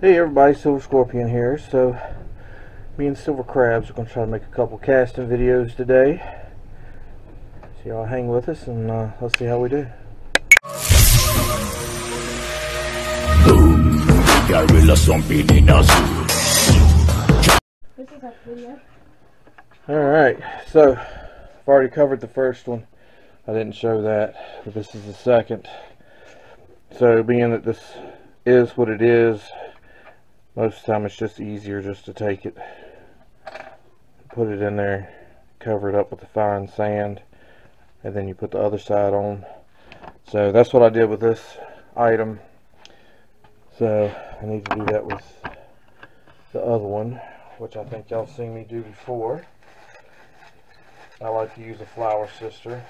Hey everybody, Silver Scorpion here. So, me and Silver Crabs are going to try to make a couple casting videos today. So y'all hang with us and let's see how we do. Boom, gorilla stomping in a zoo. This is a video. Alright, so I've already covered the first one. I didn't show that, but this is the second. So being that this is what it is, most of the time it's just easier just to take it, put it in there, cover it up with the fine sand, and then you put the other side on. So that's what I did with this item. So I need to do that with the other one, which I think y'all seen me do before. I like to use a flour sifter.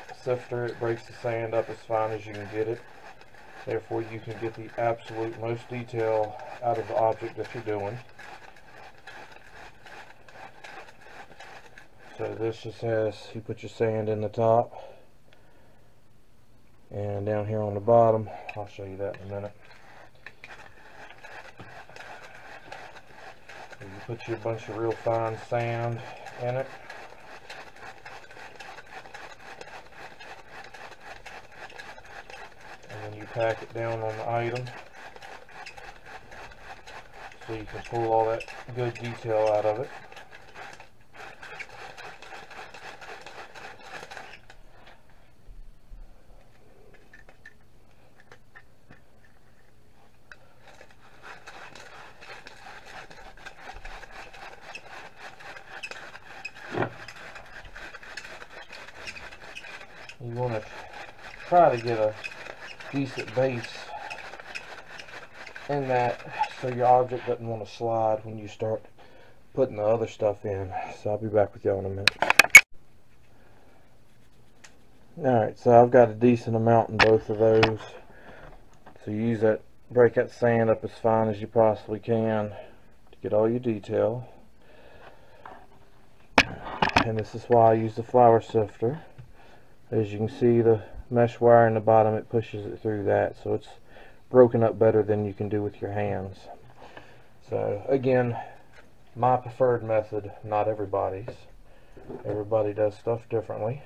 It breaks the sand up as fine as you can get it. Therefore you can get the absolute most detail out of the object that you're doing. So this just has, you put your sand in the top, and down here on the bottom, I'll show you that in a minute. You put your bunch of real fine sand in it. And then you pack it down on the item so you can pull all that good detail out of it. You want to try to get a decent base in that so your object doesn't want to slide when you start putting the other stuff in. So I'll be back with y'all in a minute. Alright, so I've got a decent amount in both of those. So use that, break that sand up as fine as you possibly can to get all your detail. And this is why I use the flour sifter. As you can see, the mesh wire in the bottom, it pushes it through that, so it's broken up better than you can do with your hands. So again, my preferred method, not everybody's. Everybody does stuff differently.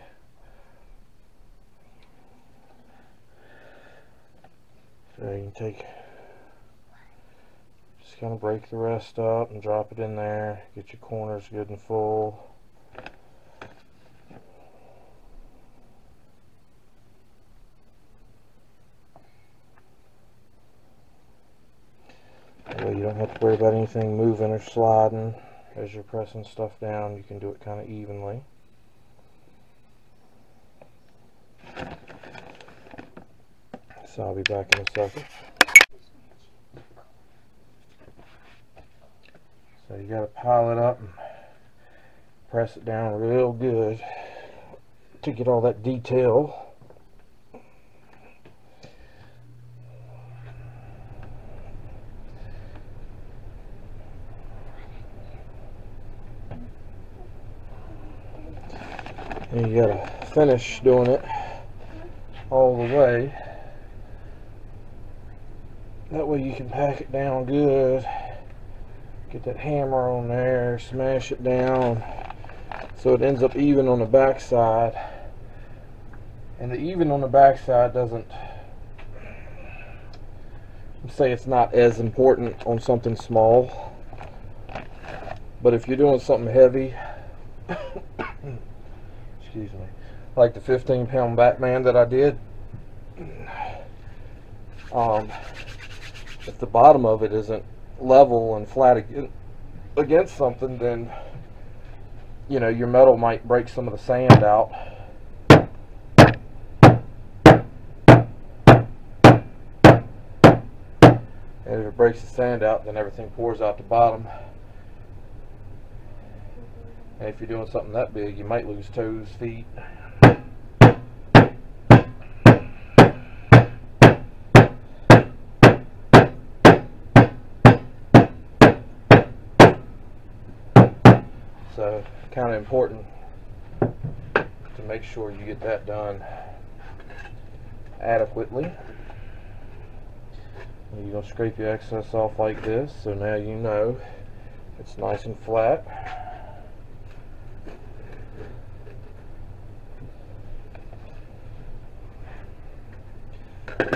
So you can take, just kind of break the rest up and drop it in there, get your corners good and full. You don't have to worry about anything moving or sliding as you're pressing stuff down. You can do it kind of evenly. So I'll be back in a second. So you got to pile it up and press it down real good to get all that detail. And you gotta finish doing it all the way. That way you can pack it down good. Get that hammer on there, smash it down so it ends up even on the back side. And the even on the back side doesn't say it's not as important on something small. But if you're doing something heavy, excuse me, like the 15-pound Batman that I did, if the bottom of it isn't level and flat against something, then you know your metal might break some of the sand out. And if it breaks the sand out, then everything pours out the bottom. And if you're doing something that big, you might lose toes, feet. So, kind of important to make sure you get that done adequately. You're going to scrape your excess off like this, so now you know it's nice and flat.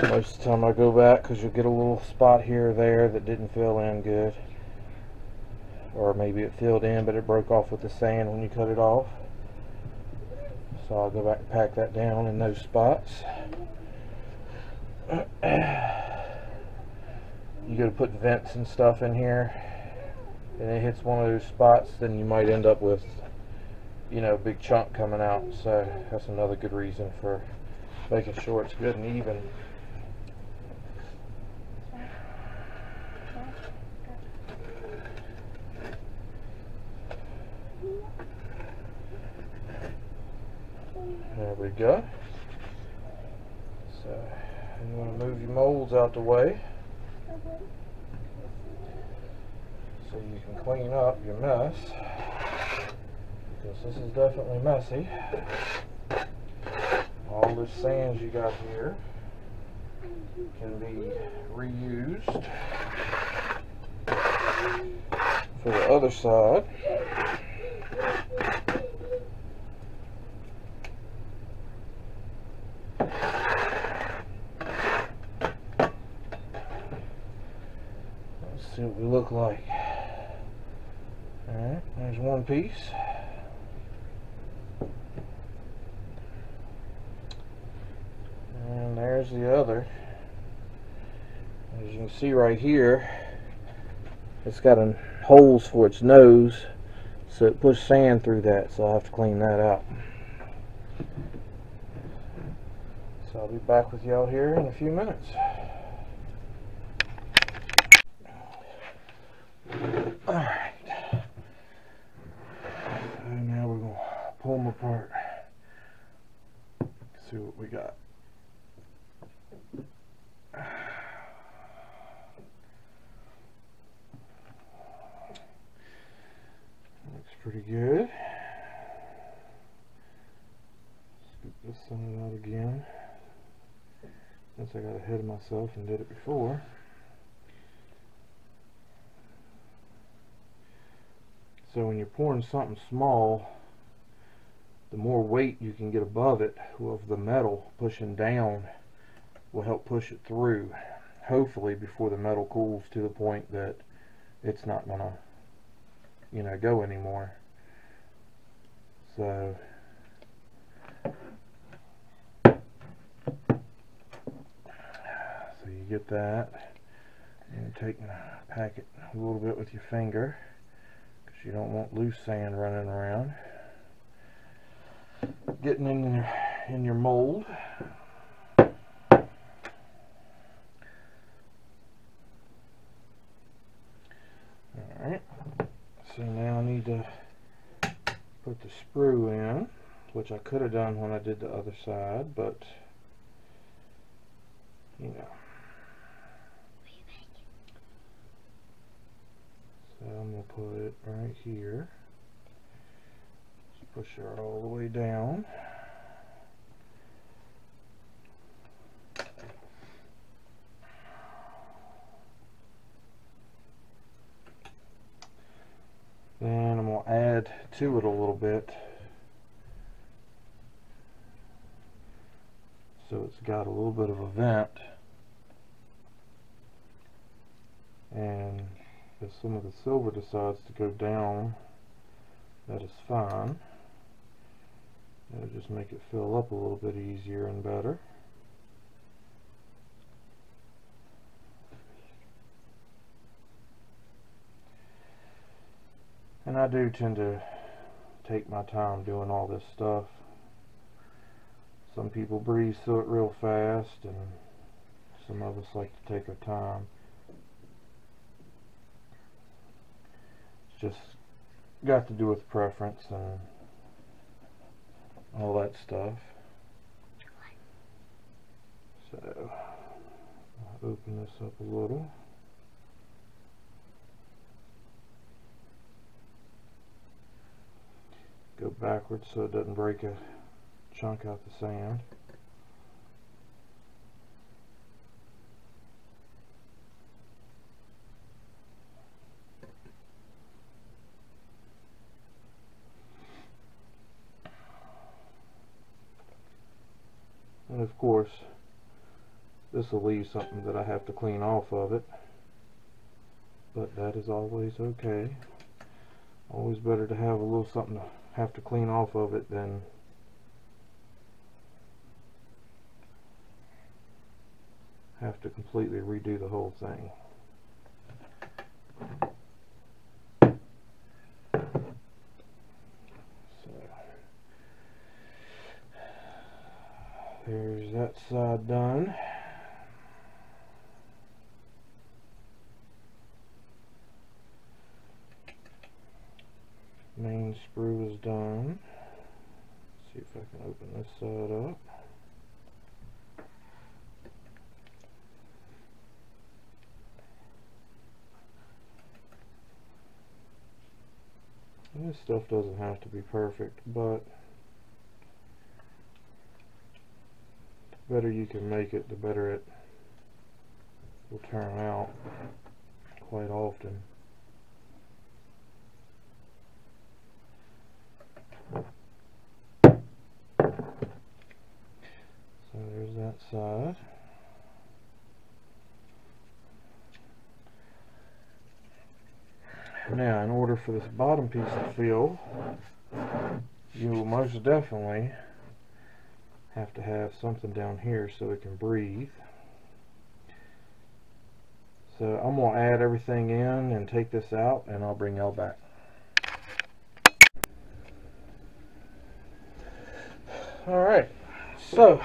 Most of the time I go back because you'll get a little spot here or there that didn't fill in good, or maybe it filled in but it broke off with the sand when you cut it off. So I'll go back and pack that down in those spots. You go to put vents and stuff in here and it hits one of those spots, then you might end up with, you know, a big chunk coming out. So that's another good reason for making sure it's good and even. There we go. So you want to move your molds out the way so you can clean up your mess, because this is definitely messy. All this sand you got here can be reused for the other side. See what we look like. Alright, there's one piece. And there's the other. As you can see right here, it's got holes for its nose, so it pushed sand through that, so I'll have to clean that out. So I'll be back with y'all here in a few minutes. Alright, so now we're going to pull them apart, see what we got. Looks pretty good. Scoop this side out again, since I got ahead of myself and did it before. So when you're pouring something small, the more weight you can get above it with the metal pushing down will help push it through, hopefully before the metal cools to the point that it's not gonna, you know, go anymore. So you get that, and pack it a little bit with your finger, because you don't want loose sand running around. Getting in your mold. Alright, so now I need to put the sprue in, which I could have done when I did the other side, but you know. So I'm going to put it right here. Just push her all the way down. Then I'm going to add to it a little bit, so it's got a little bit of a vent, and if some of the silver decides to go down, that is fine. It'll just make it fill up a little bit easier and better. And I do tend to take my time doing all this stuff. Some people breeze through it real fast, and some of us like to take our time. It's just got to do with preference and all that stuff. So I'll open this up a little. Go backwards so it doesn't break a chunk out the sand. And of course, this will leave something that I have to clean off of it, but that is always okay. Always better to have a little something to have to clean off of it than have to completely redo the whole thing. So there's that side done. Main sprue is done. Let's see if I can open this side up. And this stuff doesn't have to be perfect, but the better you can make it, the better it will turn out quite often. So there's that side. Now, in order for this bottom piece to fill, you will most definitely have to have something down here so it can breathe. So I'm going to add everything in and take this out, and I'll bring y'all back. Alright, so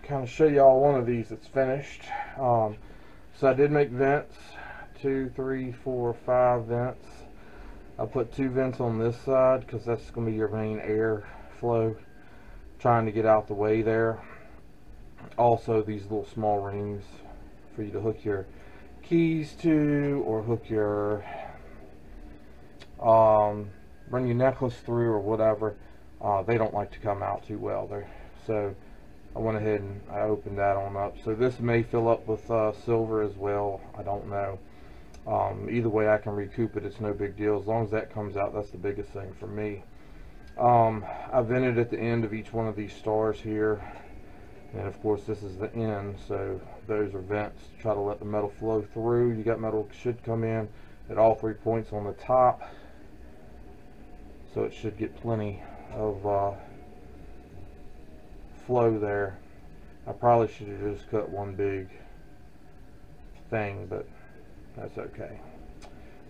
kind of show y'all one of these that's finished. So I did make vents, 2, 3, 4, 5 vents. I put 2 vents on this side because that's going to be your main air flow, trying to get out the way there. Also these little small rings for you to hook your keys to, or hook your run your necklace through or whatever. They don't like to come out too well there, so I went ahead and I opened that on up. So this may fill up with silver as well, I don't know. Either way I can recoup it, it's no big deal. As long as that comes out, that's the biggest thing for me. I vented at the end of each one of these stars here, and of course this is the end, so those are vents to try to let the metal flow through. You got metal should come in at all 3 points on the top, so it should get plenty of flow there. I probably should have just cut one big thing, but that's okay.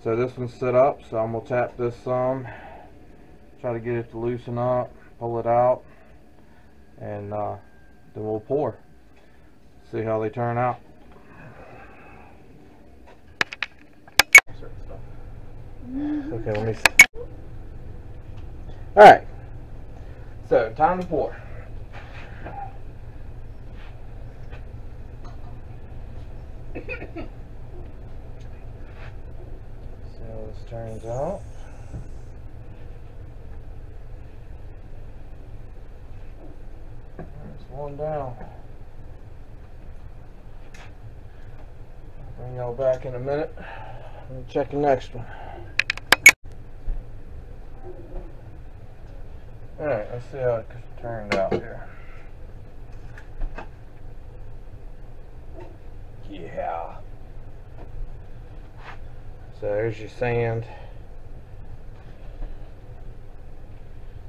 So this one's set up, so I'm going to tap this some, try to get it to loosen up, pull it out, and then we'll pour. See how they turn out. Okay, let me see. Alright, so time to pour. See how this turns out. There's one down. Bring y'all back in a minute and check the next one. Alright, let's see how it turned out here. Yeah. So there's your sand.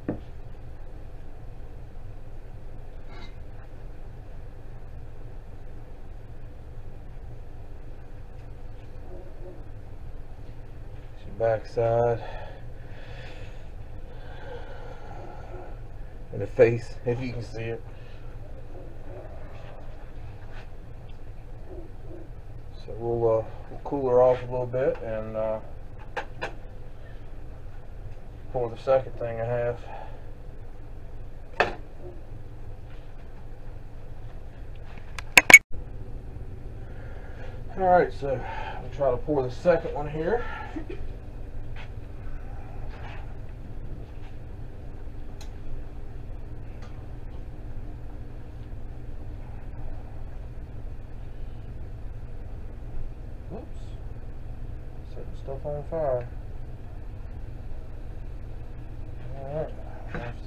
Your back side. And the face, if you can see it. So we'll cool her off a little bit and pour the second thing I have. Alright, so I'll try to pour the second one here. Oops, setting stuff on fire. Alright,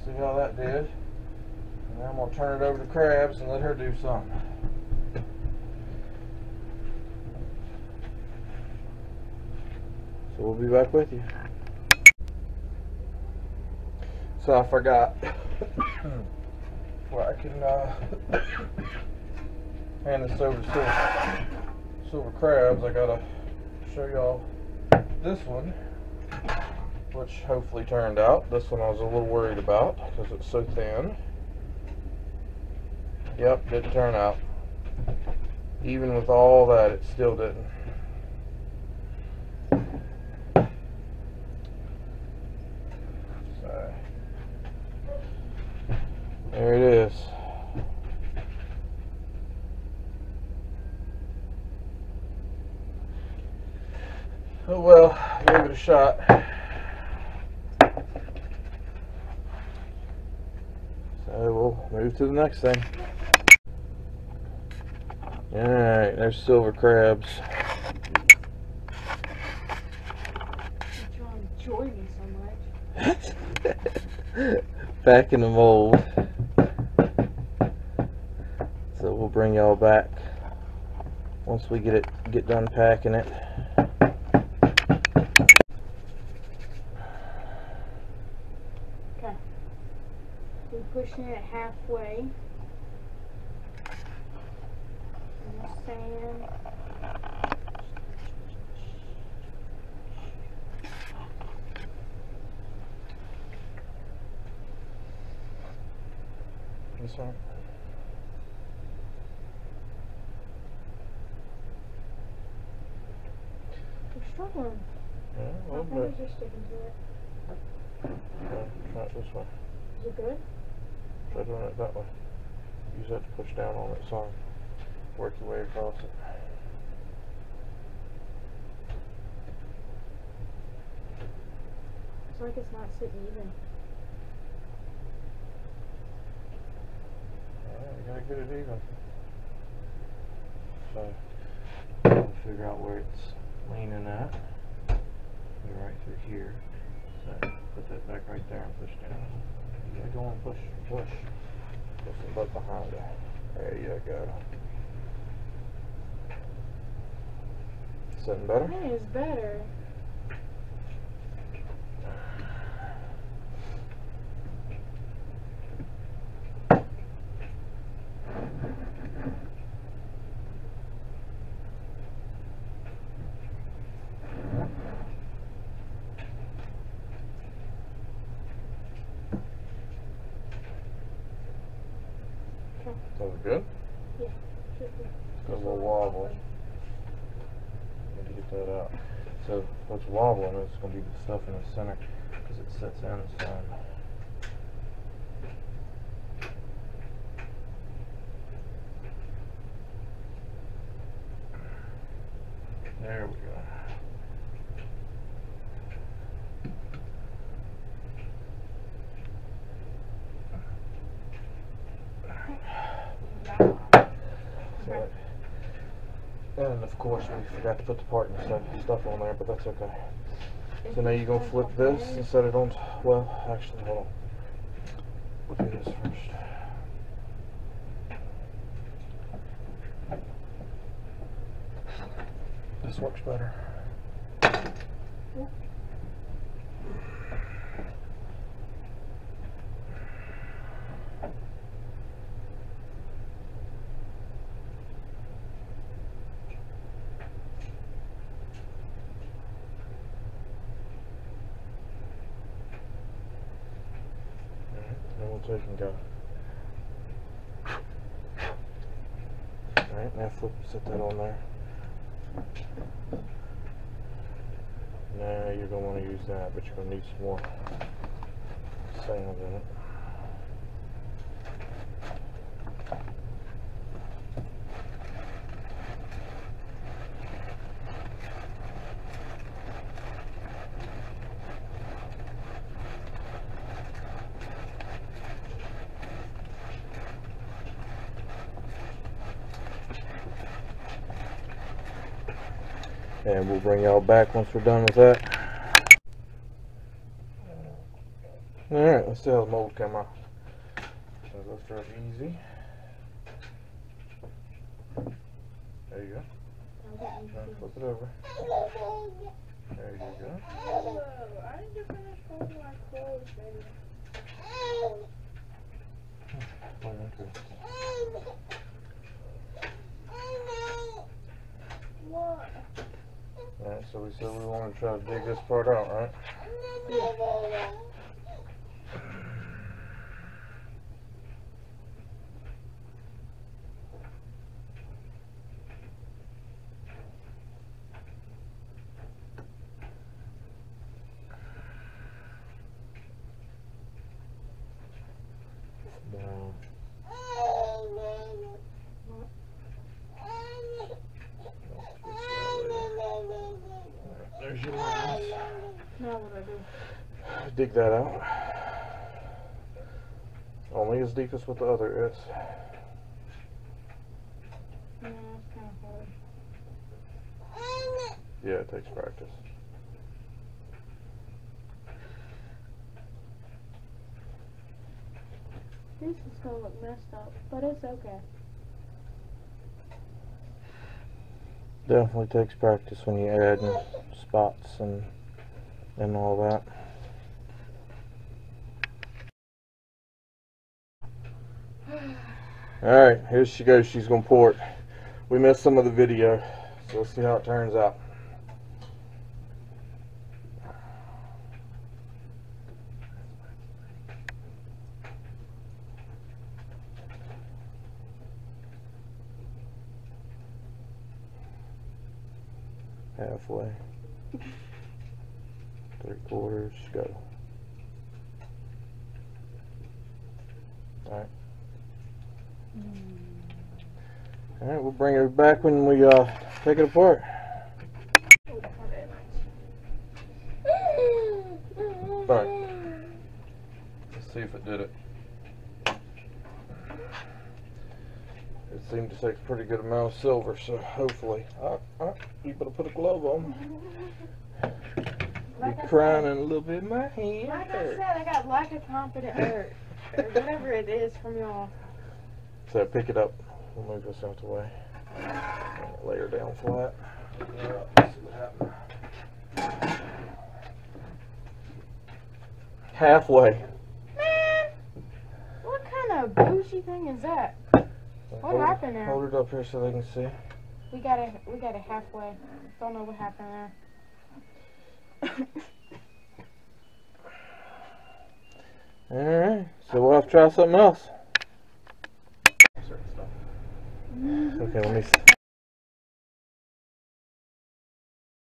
See how that did. And then I'm going to turn it over to Crabs and let her do something. So we'll be back with you. So I forgot. Well, I can hand this over to Silver Crabs. I gotta show y'all this one, which hopefully turned out. This one I was a little worried about because it's so thin. Yep, didn't turn out. Even with all that, it still didn't. So, there it is. Oh well, gave it a shot. So we'll move to the next thing. Alright, there's Silver Crabs. You enjoy me so much. Back in the mold. So we'll bring y'all back once we get done packing it. Okay. We're pushing it halfway. And the sand. This one. We're struggling. Yeah, a My little fingers bit. are sticking to it. Try it this way. Is it good? Try doing it that way. Use that to push down on it some. Work your way across it. It's like it's not sitting even. Yeah, you gotta get it even. So, I'll figure out where it's leaning at. Go right through here. So, put that back right there and push down. Yeah, go on, push. Push the butt behind it. There you go. Something better? Mine is better. That was good? Yeah, should be. Got a little wobble. Need to get that out. So what's wobbling is going to be the stuff in the center because it sets in some. There we go. So, and of course we forgot to put the part and stuff on there, but that's okay. So now you're going to flip this and set it on, well, actually, hold on. We'll do this first. This works better. Then we'll take and go. Alright, now set that on there. Now you're going to want to use that, but you're going to need some more sand in it. And we'll bring y'all back once we're done with that. Alright, let's see how the mold come out. So lift her up easy. There you go. Now flip it over. There you go. Whoa, I need to finish folding my clothes, baby. What? Alright, so we said we want to try to dig this part out, right? Down. There's your lines. Now what do I do? Dig that out. Only as deep as what the other is. Yeah, it's kind of hard. Yeah, it takes practice. This is gonna look messed up, but it's okay. Definitely takes practice when you add in spots and all that. Alright, here she goes. She's gonna pour it. We missed some of the video, so let's see how it turns out. Halfway. 3/4, go. Alright. Alright, we'll bring her back when we take it apart. Alright. Let's see if it did it. It seemed to take a pretty good amount of silver, so hopefully. You better put a glove on. Like Be crying in a little bit. My hand Like I hurt. said, I got lack of confidence or whatever it is from y'all. So pick it up. We'll move this out the way. Lay her down flat. Let's see what happens. Halfway. Man, what kind of bougie thing is that? What happened there? Hold it up here so they can see. We got it halfway. Don't know what happened there. Alright, so we'll have to try something else. Okay, let me see.